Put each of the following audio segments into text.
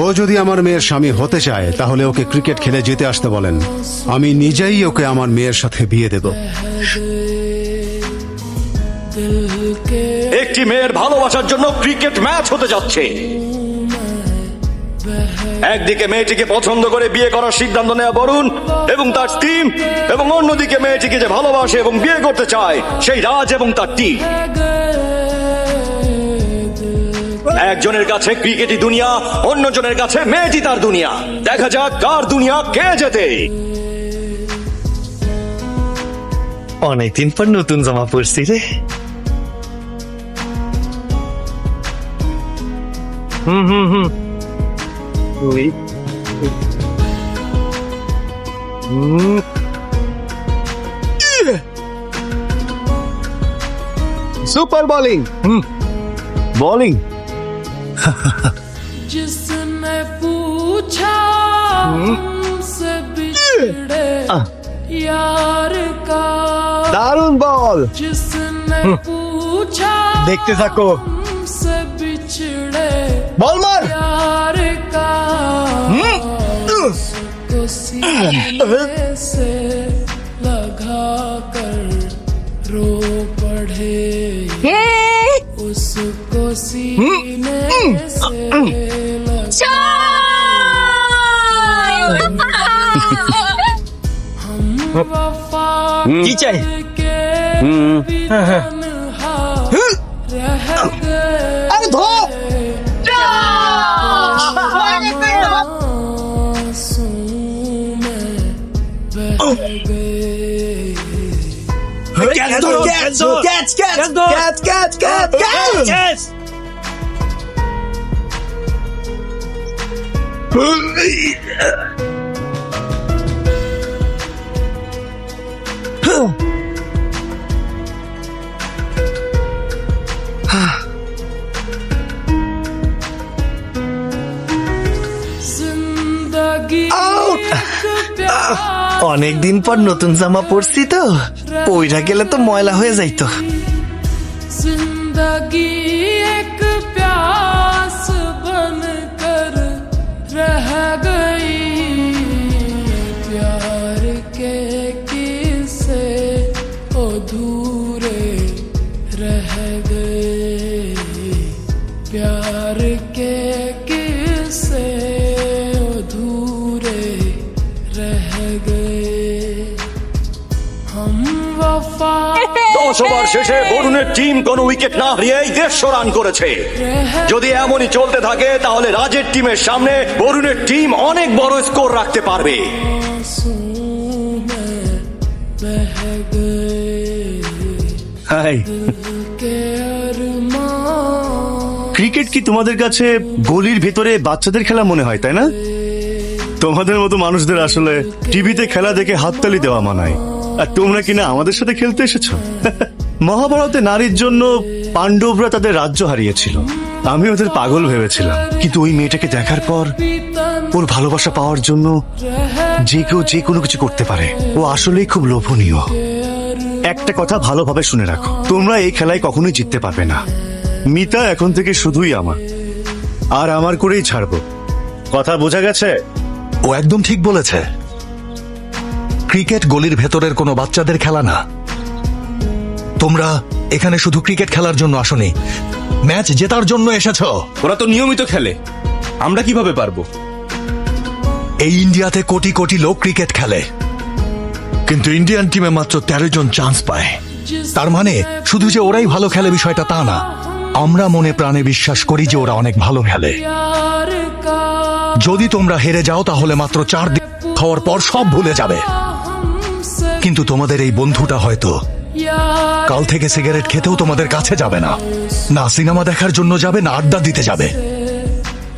ও যদি আমার মেয়ের স্বামী হতে চায় তাহলে ওকে ক্রিকেট খেলে জিতে আসতে বলেন। আমি নিজেই ওকে আমার মেয়ের সাথে বিয়ে দেব। একটি মেয়ের ভালোবাসার জন্য ক্রিকেট ম্যাচ হতে যাচ্ছে। একদিকে মেয়েটিকে পছন্দ করে বিয়ে করার সিদ্ধান্ত নেওয়া বরুণ এবং তার টিম, এবং অন্যদিকে মেয়েটিকে যে ভালোবাসে এবং বিয়ে করতে চায় সেই রাজ এবং তার টিম। একজনের কাছে ক্রিকেটই দুনিয়া, অন্যজনের কাছে মেয়েটি তার দুনিয়া। দেখা যাক কার দুনিয়া কে জেতে। অনেকদিন পর নতুন জামা পরছি রে। सुपर बॉलिंग बॉलिंग जिसने पूछा हमसे बिछड़े यार का, दारुण बॉल जिसने पूछा देखते थको हमसे बिछड़े बॉल मार यार का, उसको सीने से लगा कर रो पड़े, उसको सीने से लगा हम वफा की चाहिए के तन्हा रह गए, अरे धो आंसू में बह गए। कैच जिंदगी অনেকদিন পর নতুন জামা পরছি তো, পইরা গেলে তো ময়লা হয়ে যাইতো। जिंदगी एक प्यास बनकर रह गई, प्यार के किस्से अधूरे रह गए, प्यार के किस्से अधूरे रह गए, हम वफा 10 ওভার শেষে বরুণের টিম কোনো উইকেট না হারিয়েই 150 রান করেছে। যদি এমনই চলতে থাকে তাহলে রাজের টিমের সামনে বরুণের টিম অনেক বড় স্কোর রাখতে পারবে। आंसू में बह गए হাই, के अरमान, ক্রিকেট কি তোমাদের কাছে গলির ভেতরে বাচ্চাদের খেলা মনে হয়, তাই না? তোমাদের মতো মানুষদের আসলে টিভিতে খেলা দেখে হাততালি দেওয়া মানায়, আর তোমরা কিনা আমাদের সাথে খেলতে এসেছো। মহাভারতে নারীর জন্য পাণ্ডবরা তাদের রাজ্য হারিয়েছিল। আমি ওদের পাগল ভেবেছিলাম, কিন্তু ওই মেয়েটাকে দেখার পর ওর ভালোবাসা পাওয়ার জন্য যে কেউ যে কোনো কিছু করতে পারে। ও আসলেই খুব লোভনীয়। একটা কথা ভালোভাবে শুনে রাখো, তোমরা এই খেলায় কখনোই জিততে পারবে না। মিতা এখন থেকে শুধুই আমার, আর আমার করেই ছাড়বো। কথা বোঝা গেছে? ও একদম ঠিক বলেছে। ক্রিকেট গলির ভেতরের কোনো বাচ্চাদের খেলা না। তোমরা এখানে শুধু ক্রিকেট খেলার জন্য আসোনি, ম্যাচ জেতার জন্য এসেছো। ওরা তো নিয়মিত খেলে, আমরা কিভাবে পারবো? এই ইন্ডিয়াতে কোটি কোটি লোক ক্রিকেট খেলে, কিন্তু ইন্ডিয়ান টিমে মাত্র 13 জন চান্স পায়। তার মানে শুধু যে ওরাই ভালো খেলে বিষয়টা তা না। আমরা মনে প্রাণে বিশ্বাস করি যে ওরা অনেক ভালো খেলে। प्यार का যদি তোমরা হেরে যাও তাহলে মাত্র 4 দিন খাওয়ার পর সব ভুলে যাবে। हमसे কিন্তু তোমাদের এই বন্ধুটা হয়তো यार কাল থেকে সিগারেট খেতেও তোমাদের কাছে যাবে না, না সিনেমা দেখার জন্য যাবে, না আড্ডা দিতে যাবে,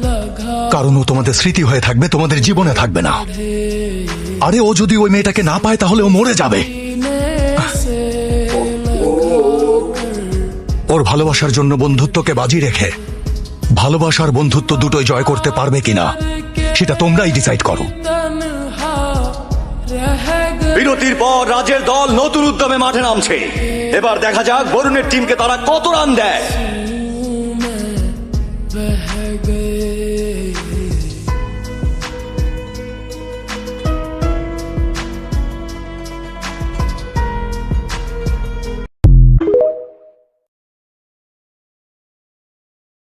लगा কারণ ও তোমাদের স্মৃতি হয়ে থাকবে, তোমাদের জীবনে থাকবে না। আরে ও যদি ওই মেয়েটাকে না পায় তাহলে ও মরে যাবে। से ওর ভালোবাসার জন্য বন্ধুত্বকে বাজি রেখে ভালোবাসার বন্ধুত্ব দুটোই জয় করতে পারবে কিনা সেটা তোমরাই ডিসাইড করো। तन्हा रह गए, বিরতির পর রাজের দল নতুন উদ্যমে মাঠে নামছে। এবার দেখা যাক বরুণের টিমকে তারা কত রান দেয়। बह गए।